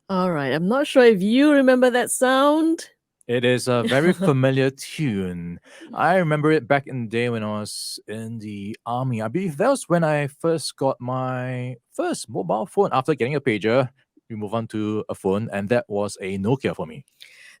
All right. I'm not sure if you remember that sound. It is a very familiar tune. I remember it back in the day when I was in the army. I believe that was when I first got my first mobile phone. After getting a pager, we move on to a phone, and that was a Nokia for me.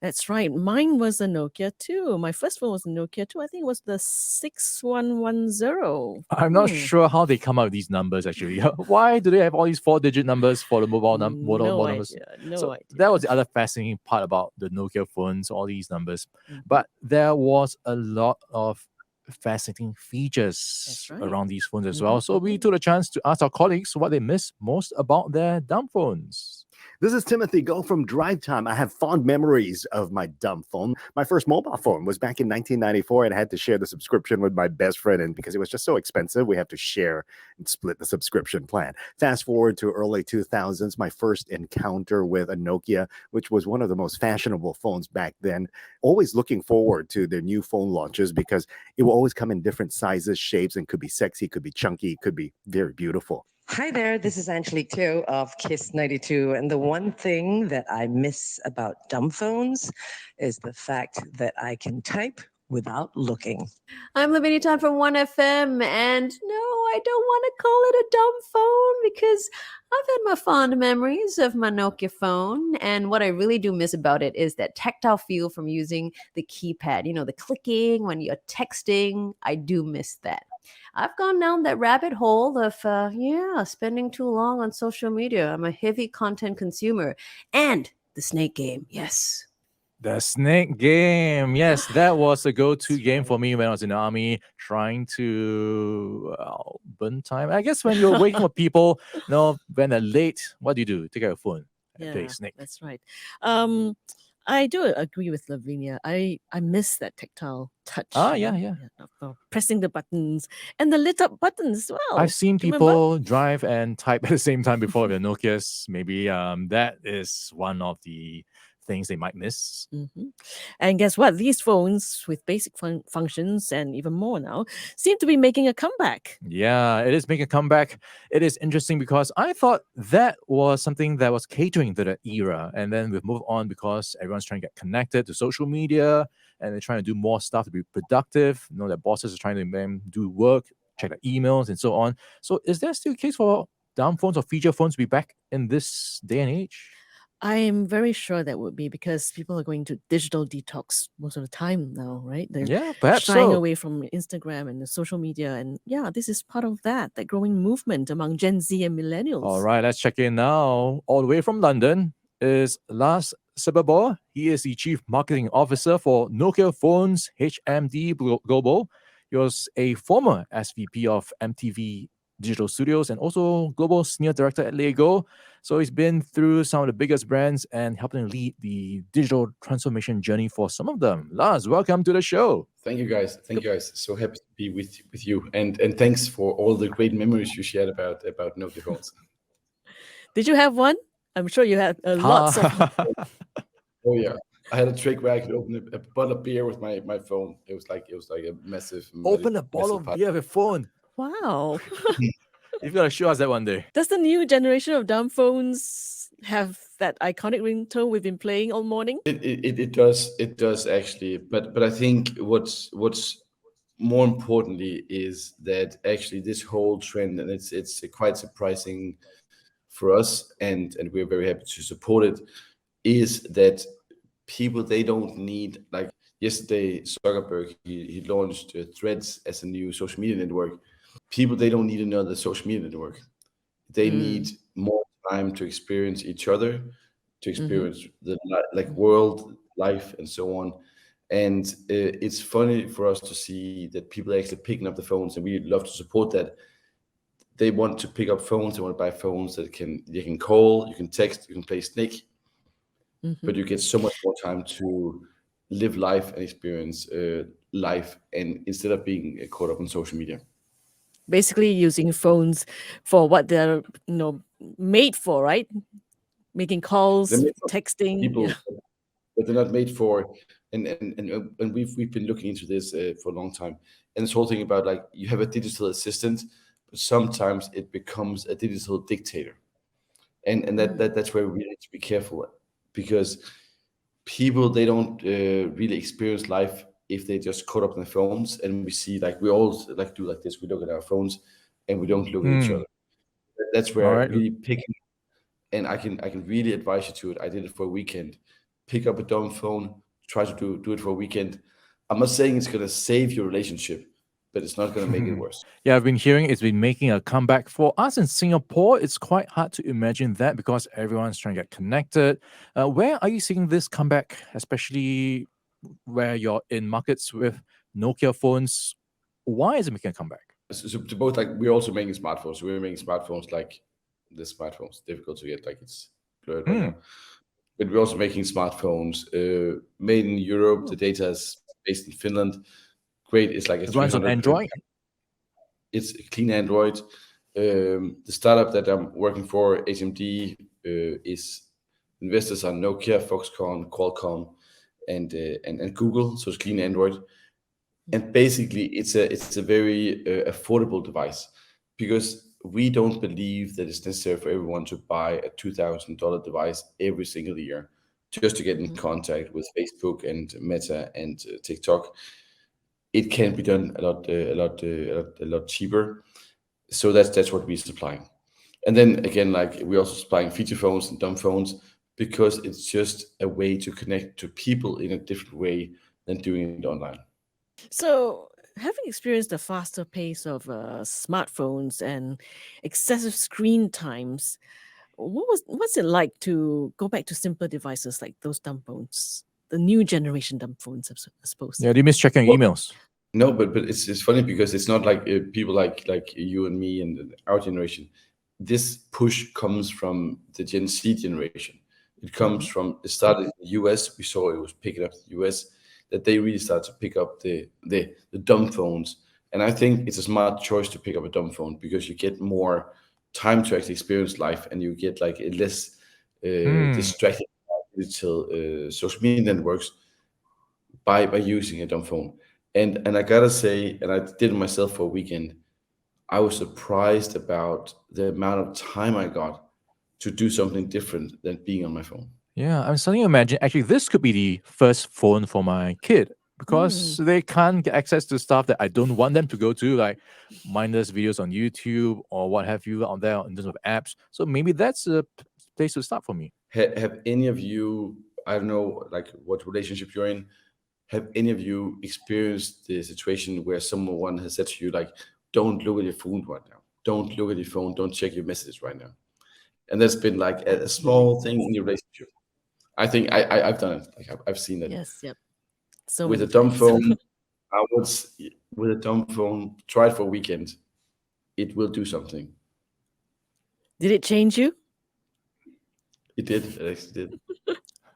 That's right. Mine was a Nokia too. My first phone was a Nokia too. I think it was the 6110. I'm not sure how they come up with these numbers actually. Why do they have all these four-digit numbers for the No mobile numbers? idea. No So that idea. was the other fascinating part about the Nokia phones, all these numbers. Mhm. But there was a lot of fascinating features That's right. around these phones as Mhm, well. So we mhm. took a chance to ask our colleagues what they miss most about their dumb phones. This is Timothy Go from Drive Time. I have fond memories of my dumb phone. My first mobile phone was back in 1994, and I had to share the subscription with my best friend. And because it was just so expensive, we have to share and split the subscription plan. Fast forward to early 2000s, my first encounter with a Nokia, which was one of the most fashionable phones back then. Always looking forward to their new phone launches because it will always come in different sizes, shapes, and could be sexy, could be chunky, could be very beautiful. Hi there, this is Angelique Teo of Kiss92. And the one thing that I miss about dumb phones is the fact that I can type without looking. I'm Lavinia from 1FM, and no, I don't want to call it a dumb phone because I've had my fond memories of my Nokia phone. And what I really do miss about it is that tactile feel from using the keypad, the clicking when you're texting. I do miss that. I've gone down that rabbit hole of, spending too long on social media. I'm a heavy content consumer. And the snake game, yes. The snake game. Yes, that was a go-to That's game right. for me when I was in the army, trying to burn time. I guess when you're waiting for people, when they're late, what do? Take out your phone and play Yeah, snake. that's right. Um, I do agree with Lavinia. I miss that tactile touch, Yeah. of pressing the buttons and the lit up buttons as I've well. seen Do you remember? people drive and type at the same time before with their Nokias. Maybe that is one of the things they might miss. Hmm. And guess what? These phones with basic functions and even more now seem to be making a comeback. Yeah, it is making a comeback. It is interesting because I thought that was something that was catering to the era. And then we've moved on because everyone's trying to get connected to social media and they're trying to do more stuff to be productive. Their bosses are trying to make them do work, check their emails, and so on. So is there still a case for dumb phones or feature phones to be back in this day and age? I am very sure that would be because people are going to digital detox most of the time now, right? They're Yeah, perhaps shying so. away from Instagram and the social media. And yeah, this is part of that growing movement among Gen Z and millennials. All right, let's check in now. All the way from London is Lars Silberbauer. He is the Chief Marketing Officer for Nokia Phones HMD Global. He was a former SVP of MTV Digital Studios and also Global Senior Director at Lego. So he's been through some of the biggest brands and helping lead the digital transformation journey for some of them. Lars, welcome to the show. Thank you guys. So happy to be with you, and thanks for all the great memories you shared about Nokia phones. Did you have one? I'm sure you had lots of. Oh yeah, I had a trick where I could open a bottle of beer with my phone. It was like a massive Open a bottle of beer with your phone. Wow. You've got to show us that one day. Does the new generation of dumb phones have that iconic ringtone we've been playing all morning? It does actually, but I think what's more importantly is that actually this whole trend, and it's quite surprising for us, and we're very happy to support it, is that people, they don't need, like yesterday Zuckerberg, he launched Threads as a new social media network. People, they don't need another social media network. They need more time to experience each other, to experience the world, life, and so on. And it's funny for us to see that people are actually picking up the phones, and we love to support that. They want to pick up phones. They want to buy phones that you can call, you can text, you can play Snake, but you get so much more time to live life and experience life, and instead of being caught up on social media. Basically, using phones for what they're made for, right? Making calls, They're made for texting. people, Yeah. but they're not made for. And we've been looking into this for a long time. And this whole thing about, like, you have a digital assistant, but sometimes it becomes a digital dictator. and that's where we need to be careful, because people, they don't really experience life if they just caught up in their phones, and we see, like, we all like do like this, we look at our phones and we don't look at each other. That's All where right. really picking, and I can really advise you to it. I did it for a weekend. Pick up a dumb phone, try to do it for a weekend. I'm not saying it's gonna save your relationship, but it's not gonna make it worse. Yeah, I've been hearing it's been making a comeback for us in Singapore. It's quite hard to imagine that because everyone's trying to get connected. Where are you seeing this comeback, especially where you're in markets with Nokia phones? Why is it making a comeback? So to both, like, we're also making smartphones. We're making smartphones like this smartphones. Difficult to get, like, it's blurred right now. But we're also making smartphones made in Europe. The data is based in Finland. Great. It's like a It runs on 300. Android. It's a clean Android. The startup that I'm working for, HMD, is investors are Nokia, Foxconn, Qualcomm, and Google. So it's clean Android. And basically, it's a very affordable device, because we don't believe that it's necessary for everyone to buy a $2,000 device every single year just to get in contact with Facebook and Meta and TikTok. It can be done a lot cheaper. So that's what we're supplying. And then again, like, we're also supplying feature phones and dumb phones, because it's just a way to connect to people in a different way than doing it online. So, having experienced the faster pace of smartphones and excessive screen times, what's it like to go back to simpler devices like those dumb phones, the new generation dumb phones, I suppose? Yeah, do you miss checking your emails? No, but it's funny, because it's not like people like you and me and our generation. This push comes from the Gen Z generation. It comes from, it started in the US. We saw it was picking up in the US, that they really started to pick up the dumb phones. And I think it's a smart choice to pick up a dumb phone, because you get more time to actually experience life, and you get like a less distracted by digital social media networks by using a dumb phone. And I gotta say, and I did it myself for a weekend, I was surprised about the amount of time I got to do something different than being on my phone. Yeah, I'm starting to imagine actually this could be the first phone for my kid, because they can't get access to stuff that I don't want them to go to, like mindless videos on YouTube or what have you out there in terms of apps. So maybe that's a place to start for me. Have any of you, I don't know, like, what relationship you're in, have any of you experienced the situation where someone has said to you, like, don't look at your phone right now, don't look at your phone, don't check your messages right now? And there's been like a small thing in your relationship. I think I've done it. Like, I've seen it. Yes, yep. So With a many dumb times. phone, with a dumb phone, try it for a weekend. It will do something. Did it change you? It did. It actually did.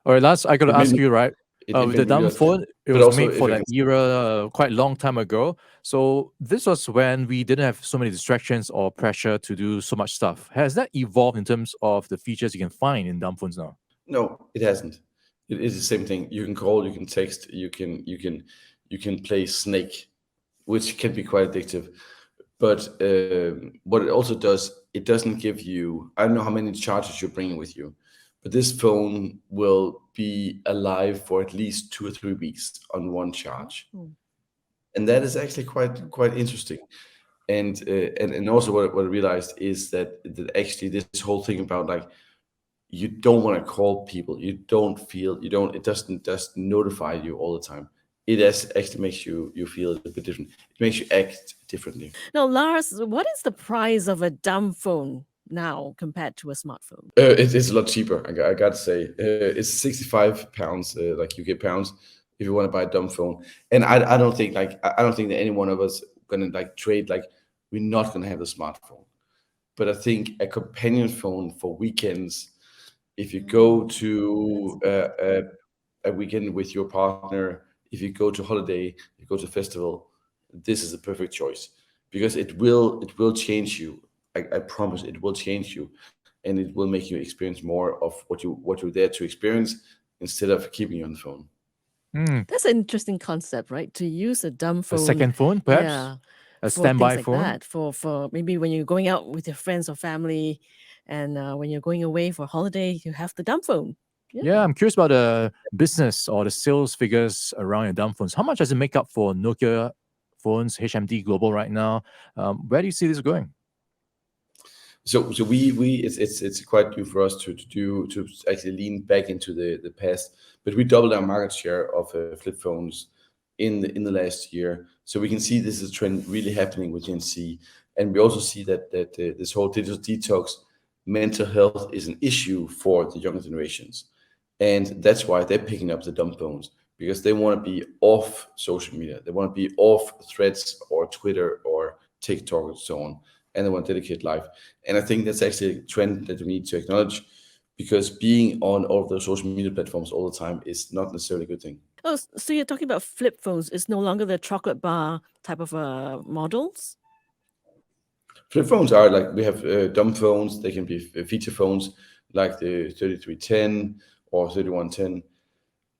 All right, Lars, I got to It made ask me- you, right? It With made the me dumb realize- phone, it but was also made for if that it's- era quite a long time ago. So this was when we didn't have so many distractions or pressure to do so much stuff. Has that evolved in terms of the features you can find in dumb phones now? No, it hasn't. It is the same thing. You can call, you can text, you can play Snake, which can be quite addictive. But what it also does, it doesn't give you, I don't know how many charges you're bringing with you, but this phone will be alive for at least 2 or 3 weeks on one charge. And that is actually quite interesting. And also what I realized is that actually this whole thing about, like, you don't want to call people, it doesn't notify you all the time. It actually makes you feel a little bit different. It makes you act differently. Now, Lars, what is the price of a dumb phone now compared to a smartphone? It's a lot cheaper. I gotta say, it's £65, like UK pounds, if you want to buy a dumb phone. And I don't think that any one of us gonna, like, trade. Like, we're not gonna have a smartphone, but I think a companion phone for weekends. If you go to a weekend with your partner, if you go to holiday, you go to festival, this is a perfect choice, because it will change you. I promise it will change you, and it will make you experience more of what you're there to experience, instead of keeping you on the phone. That's an interesting concept, right? To use a dumb phone. A second phone, perhaps? Yeah. A for standby things like phone? that, for maybe when you're going out with your friends or family, And when you're going away for a holiday, you have the dumb phone. Yeah, I'm curious about the business or the sales figures around your dumb phones. How much does it make up for Nokia Phones, HMD Global right now? Where do you see this going? So we it's quite new for us to actually lean back into the past, but we doubled our market share of flip phones in the last year. So we can see this is a trend really happening with Gen Z, and we also see that this whole digital detox, mental health is an issue for the younger generations, and that's why they're picking up the dumb phones, because they want to be off social media, they want to be off Threads or Twitter or TikTok and so on, and they want to dedicate life. And I think that's actually a trend that we need to acknowledge, because being on all of those social media platforms all the time is not necessarily a good thing. Oh, so you're talking about flip phones. It's no longer the chocolate bar type of models? Flip phones are like, we have dumb phones, they can be feature phones like the 3310 or 3110,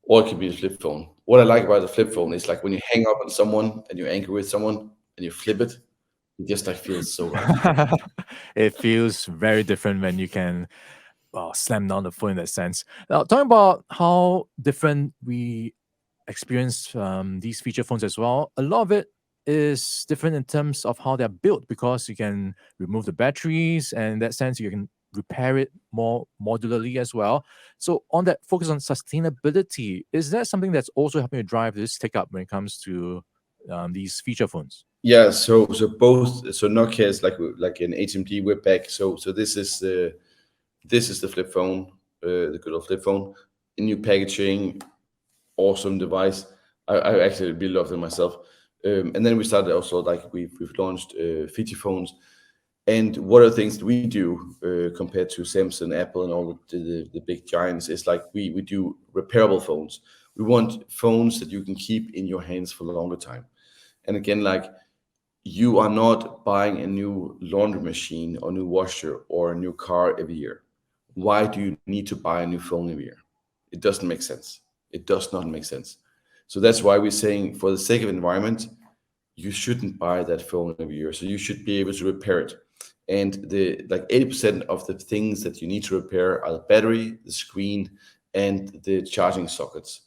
or it can be a flip phone. What I like about the flip phone is like when you hang up on someone and you're angry with someone and you flip it, it just like feels so right. It feels very different when you can slam down the phone in that sense. Now, talking about how different we experience these feature phones as well, a lot of it is different in terms of how they're built, because you can remove the batteries, and in that sense you can repair it more modularly as well. So on that focus on sustainability, is that something that's also helping to drive this take up when it comes to these feature phones? Yeah, so both, so Nokia is like an HMD, we're back. So this is the flip phone, the good old flip phone, in new packaging, awesome device. I actually really love them myself. And then we started also, like we've launched feature phones. And what are the things that we do compared to Samsung, Apple, and all the big giants is like we do repairable phones. We want phones that you can keep in your hands for a longer time. And again, like, you are not buying a new laundry machine or new washer or a new car every year. Why do you need to buy a new phone every year? It doesn't make sense. It does not make sense. So that's why we're saying, for the sake of environment, you shouldn't buy that phone every year. So you should be able to repair it. And the like 80% of the things that you need to repair are the battery, the screen, and the charging sockets.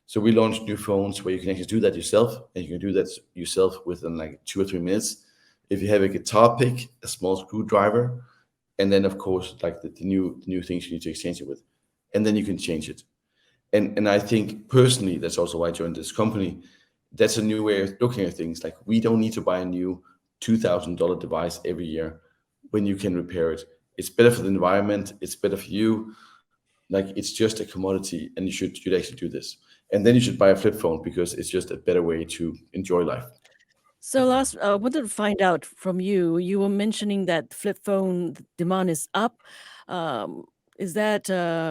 So we launched new phones where you can actually do that yourself, and you can do that yourself within like 2 or 3 minutes. If you have a guitar pick, a small screwdriver, and then of course like the new things you need to exchange it with, and then you can change it. And I think personally, that's also why I joined this company. That's a new way of looking at things. Like, we don't need to buy a new $2,000 device every year when you can repair it. It's better for the environment. It's better for you. Like, it's just a commodity, and you'd actually do this. And then you should buy a flip phone, because it's just a better way to enjoy life. So Lars, I wanted to find out from you. You were mentioning that flip phone demand is up. Is that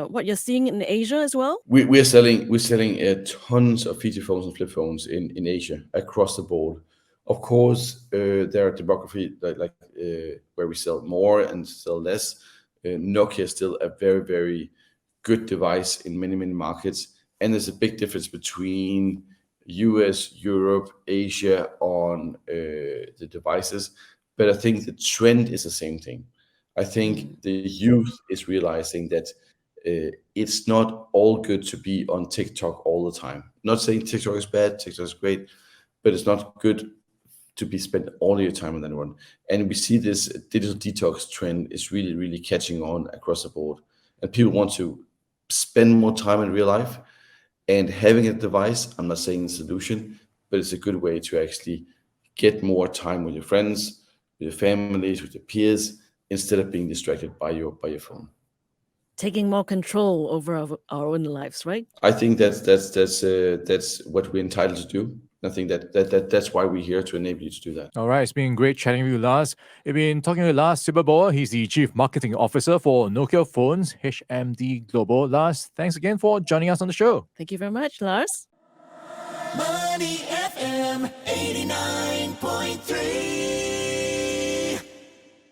what you're seeing in Asia as well? We're selling tons of feature phones and flip phones in Asia across the board. Of course, there are demography like where we sell more and sell less. Nokia is still a very, very good device in many markets, and there's a big difference between US, Europe, Asia on the devices. But I think the trend is the same thing. I think the youth is realizing that it's not all good to be on TikTok all the time. Not saying TikTok is bad, TikTok is great, but it's not good to be spent all your time on that one. And we see this digital detox trend is really, really catching on across the board. And people want to spend more time in real life. And having a device, I'm not saying the solution, but it's a good way to actually get more time with your friends, with your families, with your peers, instead of being distracted by your phone. Taking more control over our own lives, right? I think that's what we're entitled to do. I think that's why we're here, to enable you to do that. All right, it's been great chatting with you, Lars. We've been talking with Lars Silberbauer. He's the Chief Marketing Officer for Nokia Phones, HMD Global. Lars, thanks again for joining us on the show. Thank you very much, Lars. Money FM 89.3.